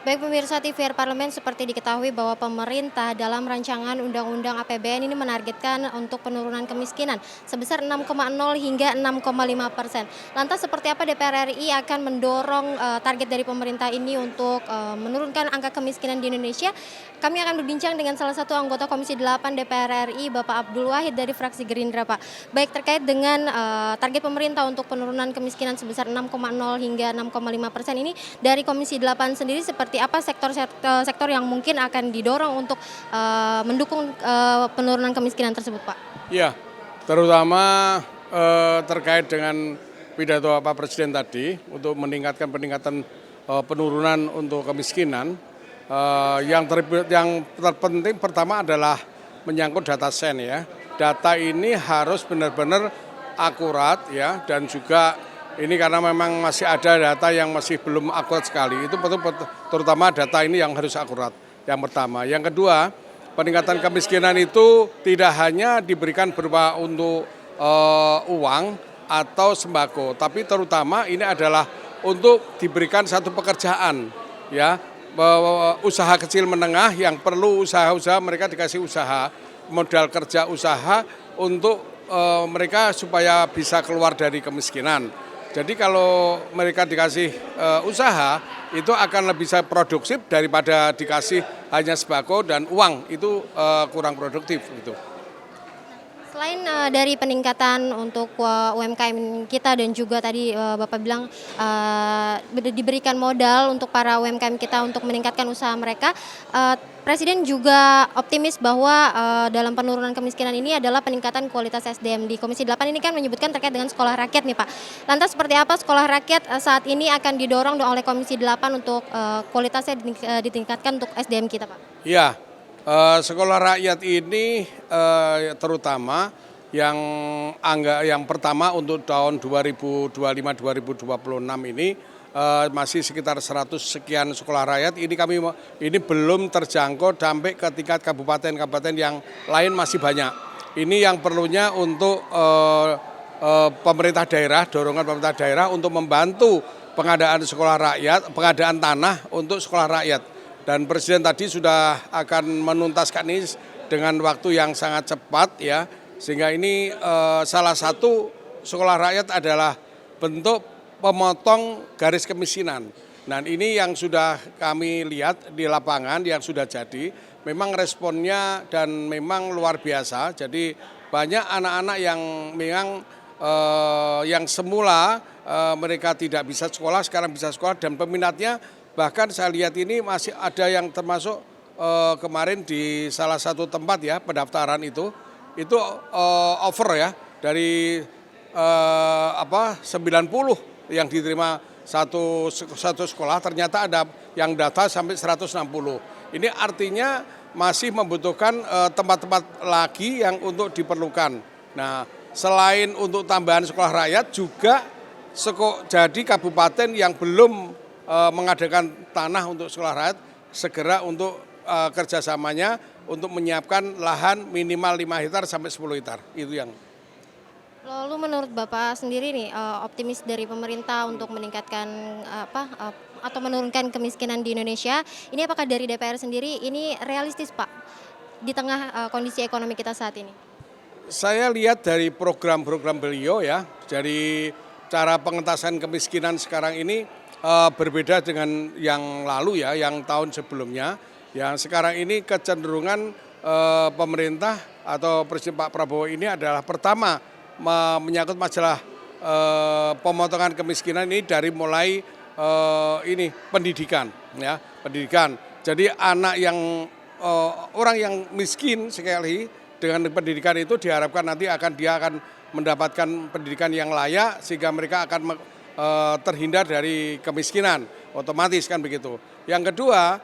Baik pemirsa TVR Parlemen, seperti diketahui bahwa pemerintah dalam rancangan Undang-Undang APBN ini menargetkan untuk penurunan kemiskinan sebesar 6,0 hingga 6,5%. Lantas seperti apa DPR RI akan mendorong target dari pemerintah ini untuk menurunkan angka kemiskinan di Indonesia? Kami akan berbincang dengan salah satu anggota Komisi 8 DPR RI, Bapak Abdul Wahid dari fraksi Gerindra, Pak. Baik, terkait dengan target pemerintah untuk penurunan kemiskinan sebesar 6,0 hingga 6,5% ini, dari Komisi 8 sendiri seperti apa sektor yang mungkin akan didorong untuk mendukung penurunan kemiskinan tersebut, Pak? Ya, terutama terkait dengan pidato Pak Presiden tadi untuk meningkatkan penurunan untuk kemiskinan. Yang terpenting pertama adalah menyangkut data sen ya. Data ini harus benar-benar akurat ya, dan juga ini karena memang masih ada data yang masih belum akurat sekali. Itu terutama data ini yang harus akurat. Yang pertama, yang kedua, peningkatan kemiskinan itu tidak hanya diberikan berupa untuk uang atau sembako, tapi terutama ini adalah untuk diberikan satu pekerjaan ya. Usaha kecil menengah yang perlu usaha mereka dikasih usaha, modal kerja usaha untuk mereka supaya bisa keluar dari kemiskinan. Jadi kalau mereka dikasih usaha itu akan lebih produktif daripada dikasih hanya sembako dan uang, itu kurang produktif gitu. Selain dari peningkatan untuk UMKM kita dan juga tadi Bapak bilang diberikan modal untuk para UMKM kita untuk meningkatkan usaha mereka, Presiden juga optimis bahwa dalam penurunan kemiskinan ini adalah peningkatan kualitas SDM. Di Komisi 8 ini kan menyebutkan terkait dengan sekolah rakyat nih, Pak. Lantas seperti apa sekolah rakyat saat ini akan didorong oleh Komisi 8 untuk kualitasnya ditingkatkan untuk SDM kita, Pak? Iya. Sekolah rakyat ini terutama yang pertama untuk tahun 2025-2026 ini masih sekitar 100 sekian sekolah rakyat. Ini belum terjangkau sampai ke tingkat kabupaten-kabupaten yang lain masih banyak. Ini yang perlunya untuk pemerintah daerah, dorongan pemerintah daerah untuk membantu pengadaan sekolah rakyat, pengadaan tanah untuk sekolah rakyat. Dan Presiden tadi sudah akan menuntaskan ini dengan waktu yang sangat cepat ya, sehingga ini salah satu sekolah rakyat adalah bentuk pemotong garis kemiskinan. Dan ini yang sudah kami lihat di lapangan yang sudah jadi, memang responnya dan memang luar biasa. Jadi banyak anak-anak yang memang yang semula mereka tidak bisa sekolah, sekarang bisa sekolah dan peminatnya. Bahkan saya lihat ini masih ada yang termasuk kemarin di salah satu tempat ya pendaftaran itu over ya, dari 90 yang diterima satu sekolah ternyata ada yang data sampai 160. Ini artinya masih membutuhkan tempat-tempat lagi yang untuk diperlukan. Nah, selain untuk tambahan sekolah rakyat juga jadi kabupaten yang belum mengadakan tanah untuk sekolah rakyat segera untuk kerjasamanya untuk menyiapkan lahan minimal 5 hektar sampai 10 hektar. Itu yang. Lalu menurut Bapak sendiri nih, optimis dari pemerintah untuk meningkatkan atau menurunkan kemiskinan di Indonesia, ini apakah dari DPR sendiri ini realistis, Pak, di tengah kondisi ekonomi kita saat ini? Saya lihat dari program-program beliau ya, dari cara pengentasan kemiskinan sekarang ini berbeda dengan yang lalu ya, yang tahun sebelumnya. Yang sekarang ini kecenderungan pemerintah atau Presiden Pak Prabowo ini adalah pertama menyangkut masalah pemotongan kemiskinan ini dari mulai pendidikan ya, pendidikan. Jadi anak yang orang yang miskin sekali dengan pendidikan itu diharapkan nanti dia akan mendapatkan pendidikan yang layak sehingga mereka akan terhindar dari kemiskinan, otomatis kan begitu. Yang kedua,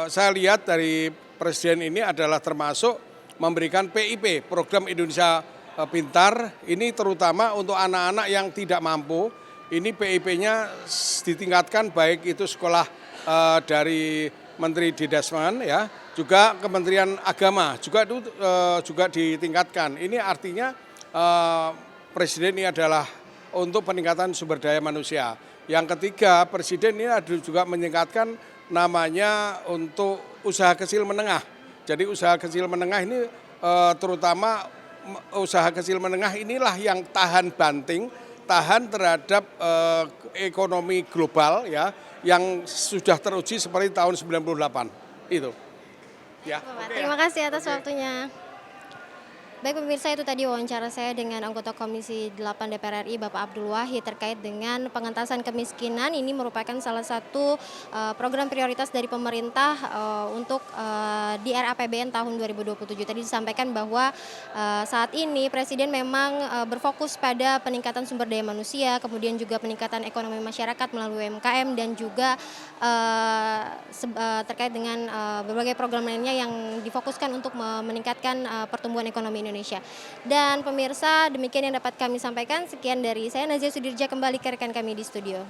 saya lihat dari Presiden ini adalah termasuk memberikan PIP, Program Indonesia Pintar, ini terutama untuk anak-anak yang tidak mampu. Ini PIP-nya ditingkatkan baik itu sekolah dari Menteri Didasman ya, juga Kementerian Agama juga ditingkatkan. Ini artinya Presiden ini adalah untuk peningkatan sumber daya manusia. Yang ketiga, Presiden ini juga meningkatkan namanya untuk usaha kecil menengah. Jadi usaha kecil menengah ini terutama usaha kecil menengah inilah yang tahan banting, tahan terhadap ekonomi global ya, yang sudah teruji seperti tahun 98 itu. Ya. Bapak, terima kasih atas waktunya. Baik pemirsa, itu tadi wawancara saya dengan anggota Komisi 8 DPR RI Bapak Abdul Wahid terkait dengan pengentasan kemiskinan. Ini merupakan salah satu program prioritas dari pemerintah untuk di RAPBN tahun 2027. Tadi disampaikan bahwa saat ini Presiden memang berfokus pada peningkatan sumber daya manusia, kemudian juga peningkatan ekonomi masyarakat melalui UMKM dan juga terkait dengan berbagai program lainnya yang difokuskan untuk meningkatkan pertumbuhan ekonomi Indonesia. Dan pemirsa, demikian yang dapat kami sampaikan. Sekian dari saya, Nazia Sudirja, kembali ke rekan kami di studio.